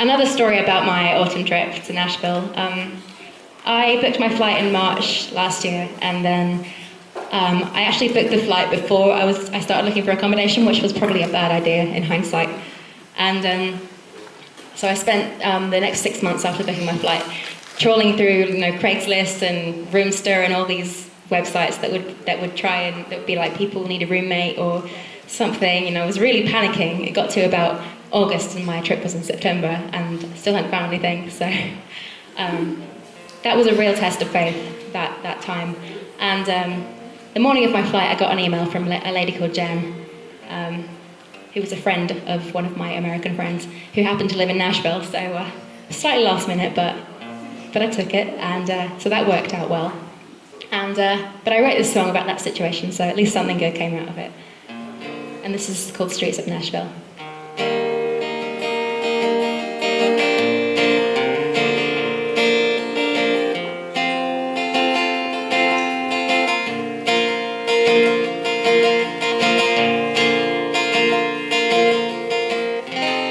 another story about my autumn trip to Nashville. I booked my flight in March last year, and then I actually booked the flight before I started looking for accommodation, which was probably a bad idea in hindsight. And so I spent the next 6 months after booking my flight trawling through, Craigslist and Roomster and all these websites that would try and that would be like people need a roommate or something. I was really panicking. It got to about August and my trip was in September, and I still hadn't found anything. So that was a real test of faith that time. And the morning of my flight, I got an email from a lady called Jen, who was a friend of one of my American friends who happened to live in Nashville. So slightly last minute, but I took it, and so that worked out well. And but I wrote this song about that situation, so at least something good came out of it. And this is called Streets of Nashville.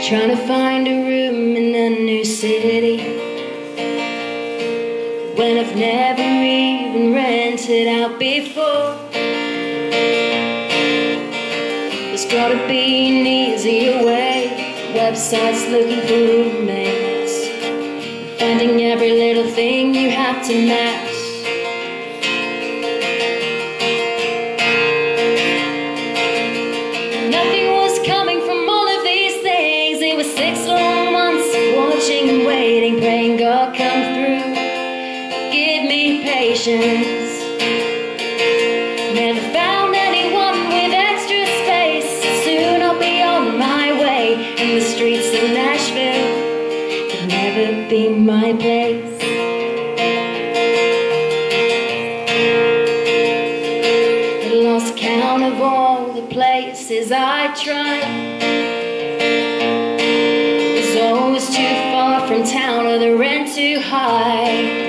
Trying to find a room in a new city when I've never even rented out before. There's gotta be an easier way. Websites looking for roommates, finding every little thing you have to match. Nothing was coming from all of these things. It was 6 long months watching and waiting, praying God come through, give me patience. Never found anyone with extra space. Soon I'll be on my way, and the streets of Nashville could never be my place. I lost count of all the places I tried. It was always too far from town or the rent too high.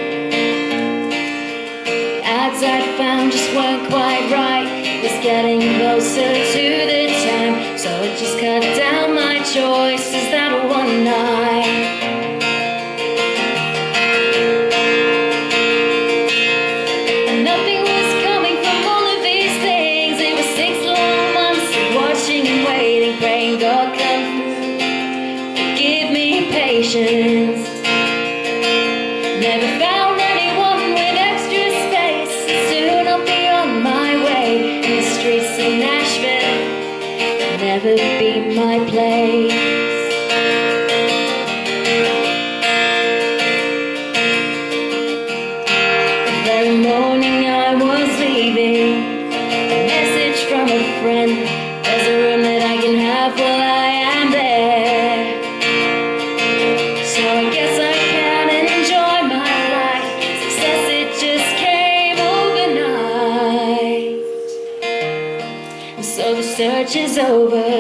The ads I found just weren't quite right. It was getting closer to the time, so I just cut down my choices that one night. And nothing was coming from all of these things. It was 6 long months watching and waiting, praying God come through, give me patience. Never found anyone with extra space. Soon I'll be on my way, and the streets of Nashville will never be my place. The very morning I was leaving, a message from a friend. There's a room that I can have while I am there. So I guess I can enjoy my life. Success, it just came overnight. And so the search is over.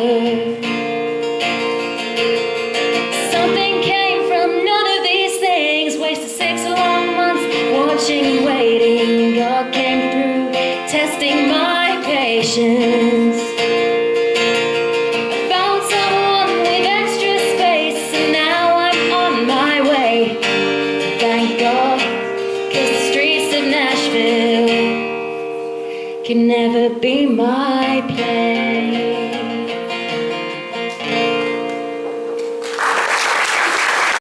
Something came from none of these things. Wasted 6 long months watching and waiting. God came through, testing my patience. I found someone with extra space, and now I'm on my way. Thank God, 'cause the streets of Nashville can never be my place.